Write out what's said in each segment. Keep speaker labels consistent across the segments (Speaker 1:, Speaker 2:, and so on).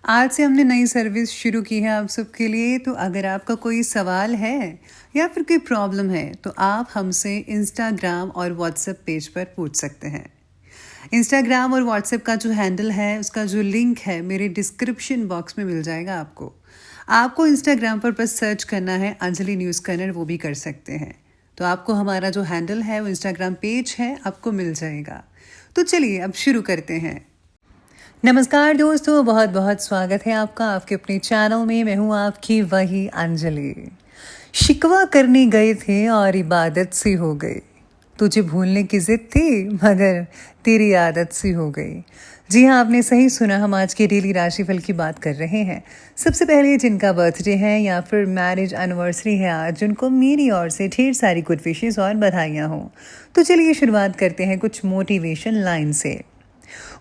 Speaker 1: आज से हमने नई सर्विस शुरू की है आप सबके लिए। तो अगर आपका कोई सवाल है या फिर कोई प्रॉब्लम है तो आप हमसे इंस्टाग्राम और व्हाट्सएप पेज पर पूछ सकते हैं। इंस्टाग्राम और व्हाट्सएप का जो हैंडल है उसका जो लिंक है मेरे डिस्क्रिप्शन बॉक्स में मिल जाएगा आपको। आपको इंस्टाग्राम पर बस सर्च करना है अंजलि न्यूज़ कन्नड़, वो भी कर सकते हैं। तो आपको हमारा जो हैंडल है वो इंस्टाग्राम पेज है, आपको मिल जाएगा। तो चलिए अब शुरू करते हैं। नमस्कार दोस्तों, बहुत बहुत स्वागत है आपका आपके अपने चैनल में। मैं हूँ आपकी वही अंजलि। शिकवा करने गए थे और इबादत सी हो गई। तुझे भूलने की जिद थी मगर तेरी आदत सी हो गई। जी हाँ, आपने सही सुना। हम आज के डेली राशिफल की बात कर रहे हैं। सबसे पहले जिनका बर्थडे है या फिर मैरिज एनिवर्सरी है आज, जिनको मेरी ओर से ढेर सारी गुड विशेस और बधाइयाँ हों। तो चलिए शुरुआत करते हैं कुछ मोटिवेशन लाइन से।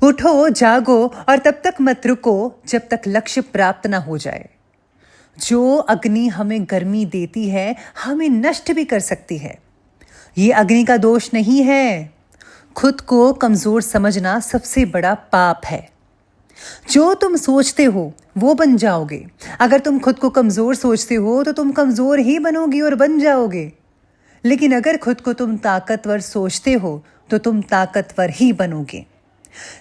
Speaker 1: उठो, जागो और तब तक मत रुको जब तक लक्ष्य प्राप्त ना हो जाए। जो अग्नि हमें गर्मी देती है हमें नष्ट भी कर सकती है। ये अग्नि का दोष नहीं है। खुद को कमजोर समझना सबसे बड़ा पाप है। जो तुम सोचते हो वो बन जाओगे। अगर तुम खुद को कमजोर सोचते हो तो तुम कमजोर ही बनोगी और बन जाओगे। लेकिन अगर खुद को तुम ताकतवर सोचते हो तो तुम ताकतवर ही बनोगे।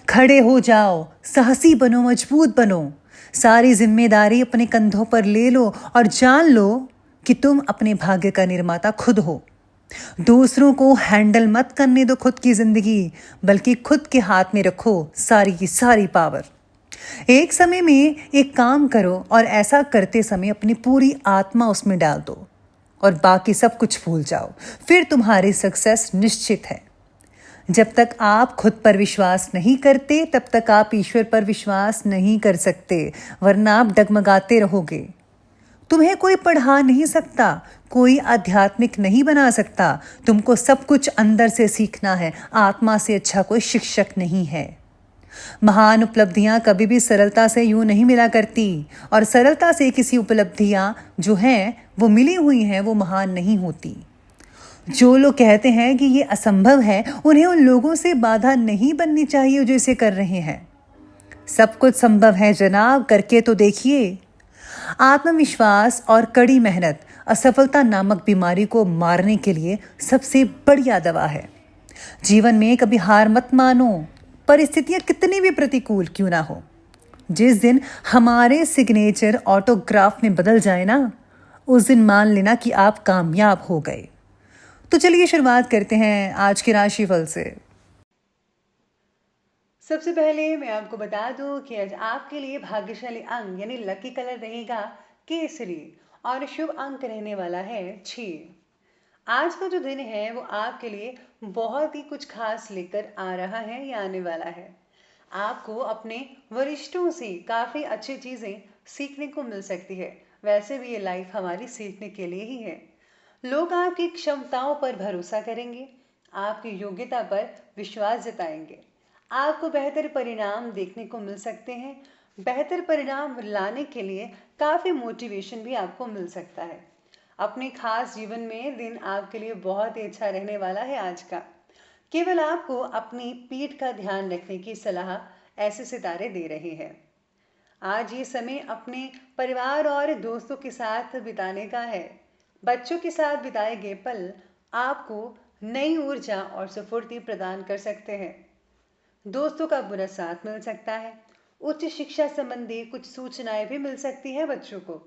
Speaker 1: खड़े हो जाओ, साहसी बनो, मजबूत बनो। सारी जिम्मेदारी अपने कंधों पर ले लो और जान लो कि तुम अपने भाग्य का निर्माता खुद हो। दूसरों को हैंडल मत करने दो खुद की जिंदगी, बल्कि खुद के हाथ में रखो सारी की सारी पावर। एक समय में एक काम करो और ऐसा करते समय अपनी पूरी आत्मा उसमें डाल दो और बाकी सब कुछ भूल जाओ। फिर तुम्हारी सक्सेस निश्चित है। जब तक आप खुद पर विश्वास नहीं करते तब तक आप ईश्वर पर विश्वास नहीं कर सकते, वरना आप डगमगाते रहोगे। तुम्हें कोई पढ़ा नहीं सकता, कोई आध्यात्मिक नहीं बना सकता। तुमको सब कुछ अंदर से सीखना है। आत्मा से अच्छा कोई शिक्षक नहीं है। महान उपलब्धियां कभी भी सरलता से यूं नहीं मिला करती, और सरलता से किसी उपलब्धियां जो हैं वो मिली हुई हैं वो महान नहीं होती। जो लोग कहते हैं कि ये असंभव है, उन्हें उन लोगों से बाधा नहीं बननी चाहिए जो इसे कर रहे हैं। सब कुछ संभव है जनाब, करके तो देखिए। आत्मविश्वास और कड़ी मेहनत असफलता नामक बीमारी को मारने के लिए सबसे बढ़िया दवा है। जीवन में कभी हार मत मानो, परिस्थितियां कितनी भी प्रतिकूल क्यों ना हो। जिस दिन हमारे सिग्नेचर ऑटोग्राफ में बदल जाए ना, उस दिन मान लेना कि आप कामयाब हो गए। तो चलिए शुरुआत करते हैं आज के राशिफल से। सबसे पहले मैं आपको बता दूं कि आज आपके लिए भाग्यशाली अंक यानी लकी कलर रहेगा केसरी और शुभ अंक रहने वाला है 6। आज का जो दिन है वो आपके लिए बहुत ही कुछ खास लेकर आ रहा है या आने वाला है। आपको अपने वरिष्ठों से काफ़ी अच्छी चीज़ें सीखने को मिल सकती है। वैसे भी ये लाइफ हमारी सीखने के लिए ही है। लोग आपकी क्षमताओं पर भरोसा करेंगे, आपकी योग्यता पर विश्वास जताएंगे। आपको बेहतर परिणाम देखने को मिल सकते हैं। बेहतर परिणाम लाने के लिए काफ़ी मोटिवेशन भी आपको मिल सकता है। अपने खास जीवन में दिन आपके लिए बहुत ही अच्छा रहने वाला है आज का। केवल आपको अपनी पीठ का ध्यान रखने की सलाह ऐसे सितारे दे रहे हैं। आज ये समय अपने परिवार और दोस्तों के साथ बिताने का है। बच्चों के साथ बिताए गए पल आपको नई ऊर्जा और स्फूर्ति प्रदान कर सकते हैं। दोस्तों का बुरा साथ मिल सकता है। उच्च शिक्षा संबंधी कुछ सूचनाएं भी मिल सकती हैं बच्चों को।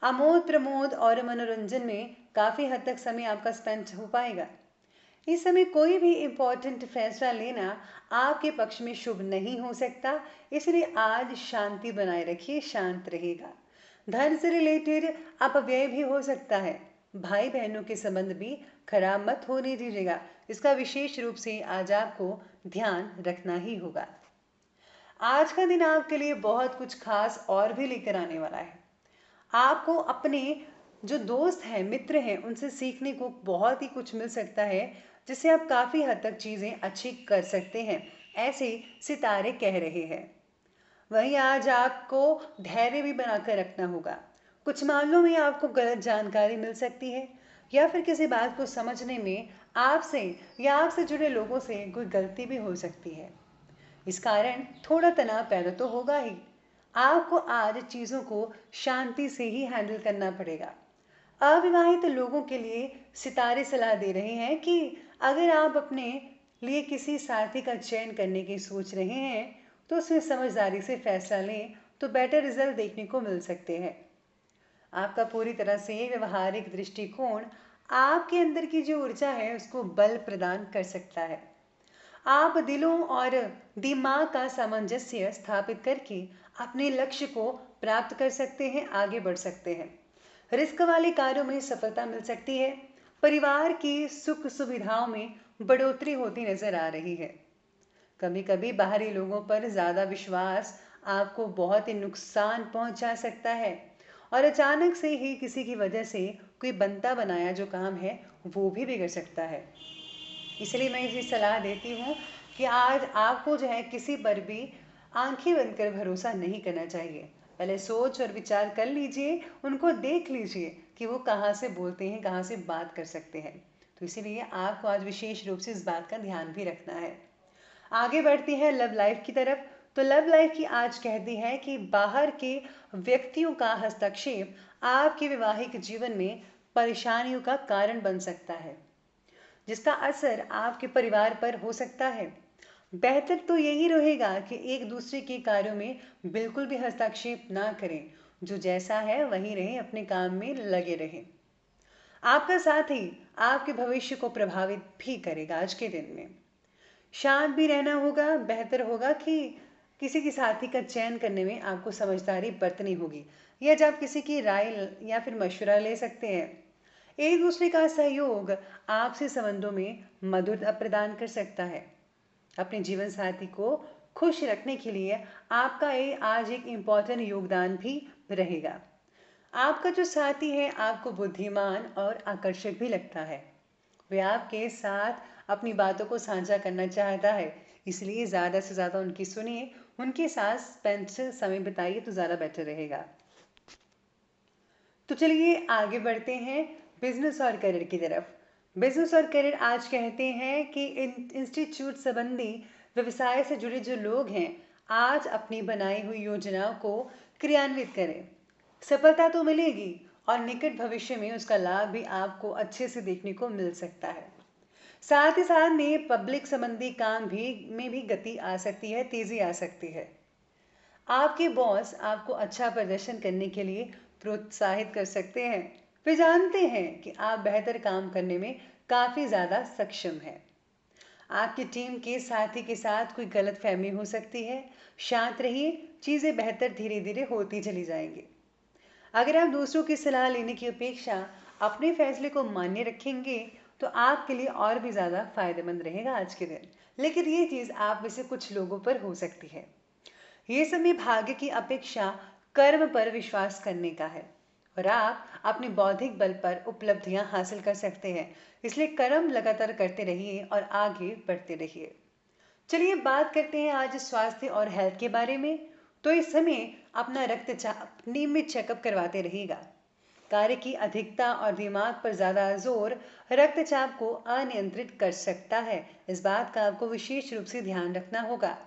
Speaker 1: आमोद प्रमोद और मनोरंजन में काफ़ी हद तक समय आपका स्पेंड हो पाएगा। इस समय कोई भी इम्पोर्टेंट फैसला लेना आपके पक्ष में शुभ नहीं हो सकता, इसलिए आज शांति बनाए रखिए, शांत रहेगा। धन से रिलेटेड अपव्यय भी हो सकता है। भाई बहनों के संबंध भी खराब मत होने दीजिएगा, इसका विशेष रूप से आज आपको ध्यान रखना ही होगा। आज का दिन आपके लिए बहुत कुछ खास और भी लेकर आने वाला है। आपको अपने जो दोस्त हैं, मित्र हैं, उनसे सीखने को बहुत ही कुछ मिल सकता है, जिससे आप काफ़ी हद तक चीज़ें अच्छी कर सकते हैं, ऐसे सितारे कह रहे हैं। वहीं आज आपको धैर्य भी बनाकर रखना होगा। कुछ मामलों में आपको गलत जानकारी मिल सकती है या फिर किसी बात को समझने में आपसे या आपसे जुड़े लोगों से कोई गलती भी हो सकती है। इस कारण थोड़ा तनाव पैदा तो होगा ही। आपको आज चीज़ों को शांति से ही हैंडल करना पड़ेगा। अविवाहित लोगों के लिए सितारे सलाह दे रहे हैं कि अगर आप अपने लिए किसी साथी का चयन करने की सोच रहे हैं तो उसमें समझदारी से फैसला लें तो बेटर रिजल्ट देखने को मिल सकते हैं। आपका पूरी तरह से व्यवहारिक दृष्टिकोण आपके अंदर की जो ऊर्जा है उसको बल प्रदान कर सकता है। आप दिलों और दिमाग का सामंजस्य स्थापित करके अपने लक्ष्य को प्राप्त कर सकते हैं, आगे बढ़ सकते हैं। रिस्क वाले कार्यों में सफलता मिल सकती है। परिवार की सुख सुविधाओं में बढ़ोतरी होती नजर आ रही है। कभी कभी बाहरी लोगों पर ज़्यादा विश्वास आपको बहुत ही नुकसान पहुंचा सकता है और अचानक से ही किसी की वजह से कोई बनता बनाया जो काम है वो भी बिगड़ सकता है। इसलिए मैं ये सलाह देती हूँ कि आज आपको जो है किसी पर भी आंखें बंद कर भरोसा नहीं करना चाहिए। पहले सोच और विचार कर लीजिए, उनको देख लीजिए कि वो कहाँ से बोलते हैं, कहाँ से बात कर सकते हैं। तो इसीलिए आपको आज विशेष रूप से इस बात का ध्यान भी रखना है। आगे बढ़ती है लव लाइफ की तरफ। तो लव लाइफ की आज कहती है कि बाहर के व्यक्तियों का हस्तक्षेप आपके वैवाहिक जीवन में परेशानियों का कारण बन सकता है, जिसका असर आपके परिवार पर हो सकता है। बेहतर तो यही रहेगा कि एक दूसरे के कार्यों में बिल्कुल भी हस्तक्षेप ना करें। जो जैसा है वहीं रहें, अपने काम में लगे रहें। आपका साथ ही आपके भविष्य को प्रभावित भी करेगा। आज के दिन में शांत भी रहना होगा। बेहतर होगा कि किसी की साथी का चयन करने में आपको समझदारी बरतनी होगी, या जब किसी की राय या फिर मशवरा ले सकते हैं। एक दूसरे का सहयोग आपसी संबंधों में मधुरता प्रदान कर सकता है। अपने जीवन साथी को खुश रखने के लिए आपका ये आज एक इम्पॉर्टेंट योगदान भी रहेगा। आपका जो साथी है आपको बुद्धिमान और आकर्षक भी लगता है। वे आपके साथ अपनी बातों को साझा करना चाहता है, इसलिए ज़्यादा से ज़्यादा उनकी सुनिए, उनके साथ स्पेंड समय बिताइए तो ज़्यादा बेटर रहेगा। तो चलिए आगे बढ़ते हैं बिजनेस और करियर की तरफ। बिजनेस और करियर आज कहते हैं कि इंस्टीट्यूट संबंधी व्यवसाय से जुड़े जो लोग हैं आज अपनी बनाई हुई योजनाओं को क्रियान्वित करें। सफलता तो मिलेगी और निकट भविष्य में उसका लाभ भी आपको अच्छे से देखने को मिल सकता है। साथ ही साथ में पब्लिक संबंधी काम भी में भी गति आ सकती है, तेजी आ सकती है। आपके बॉस आपको अच्छा प्रदर्शन करने के लिए प्रोत्साहित कर सकते हैं। वे जानते हैं कि आप बेहतर काम करने में काफ़ी ज़्यादा सक्षम हैं। आपकी टीम के साथी के साथ कोई गलतफहमी हो सकती है। शांत रहिए, चीज़ें बेहतर धीरे धीरे होती चली जाएंगी। अगर आप दूसरों की सलाह लेने की अपेक्षा अपने फैसले को मान्य रखेंगे तो आपके लिए और भी ज़्यादा फायदेमंद रहेगा आज के दिन। लेकिन ये चीज़ आप में से कुछ लोगों पर हो सकती है। ये समय भाग्य की अपेक्षा कर्म पर विश्वास करने का है और आप अपने बौद्धिक बल पर उपलब्धियां हासिल कर सकते हैं। इसलिए कर्म लगातार करते रहिए और आगे बढ़ते रहिए। चलिए बात करते हैं आज स्वास्थ्य और हेल्थ के बारे में। तो इस समय अपना रक्तचाप नियमित चेकअप करवाते रहिएगा। कार्य की अधिकता और दिमाग पर ज़्यादा जोर रक्तचाप को अनियंत्रित कर सकता है। इस बात का आपको विशेष रूप से ध्यान रखना होगा।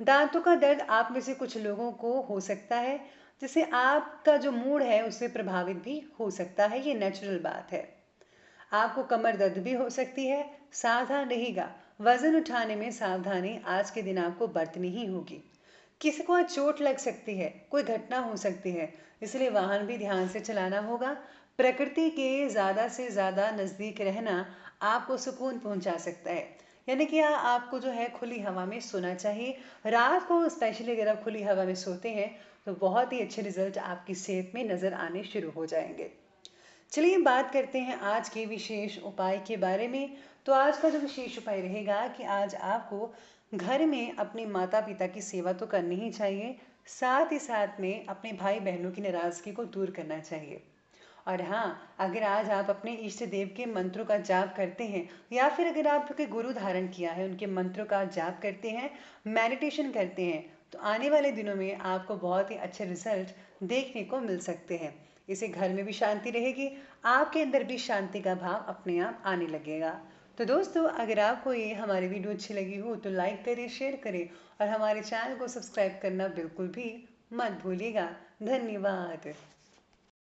Speaker 1: दांतों का दर्द आप में से कुछ लोगों को हो सकता है, जिससे आपका जो मूड है उससे प्रभावित भी हो सकता है। ये नेचुरल बात है। आपको कमर दर्द भी हो सकती है, सावधान रहिएगा। वजन उठाने में सावधानी आज के दिन आपको बरतनी ही होगी। किसी को आज चोट लग सकती है, कोई घटना हो सकती है, इसलिए वाहन भी ध्यान से चलाना होगा। प्रकृति के ज़्यादा से ज़्यादा नज़दीक रहना आपको सुकून पहुंचा सकता है। यानी कि आपको जो है खुली हवा में सोना चाहिए। रात को स्पेशली अगर आप खुली हवा में सोते हैं तो बहुत ही अच्छे रिजल्ट आपकी सेहत में नज़र आने शुरू हो जाएंगे। चलिए बात करते हैं आज के विशेष उपाय के बारे में। तो आज का जो विशेष उपाय रहेगा कि आज आपको घर में अपने माता पिता की सेवा तो करनी ही चाहिए, साथ ही साथ में अपने भाई बहनों की नाराज़गी को दूर करना चाहिए। और हाँ, अगर आज आप अपने इष्ट देव के मंत्रों का जाप करते हैं या फिर अगर आपके गुरु धारण किया है उनके मंत्रों का जाप करते हैं, मेडिटेशन करते हैं, तो आने वाले दिनों में आपको बहुत ही अच्छे रिजल्ट देखने को मिल सकते हैं। इसे घर में भी शांति रहेगी, आपके अंदर भी शांति का भाव अपने आप आने लगेगा। तो दोस्तों, अगर आपको ये हमारी वीडियो अच्छी लगी हो तो लाइक करें, शेयर करें और हमारे चैनल को सब्सक्राइब करना बिल्कुल भी मत भूलिएगा। धन्यवाद।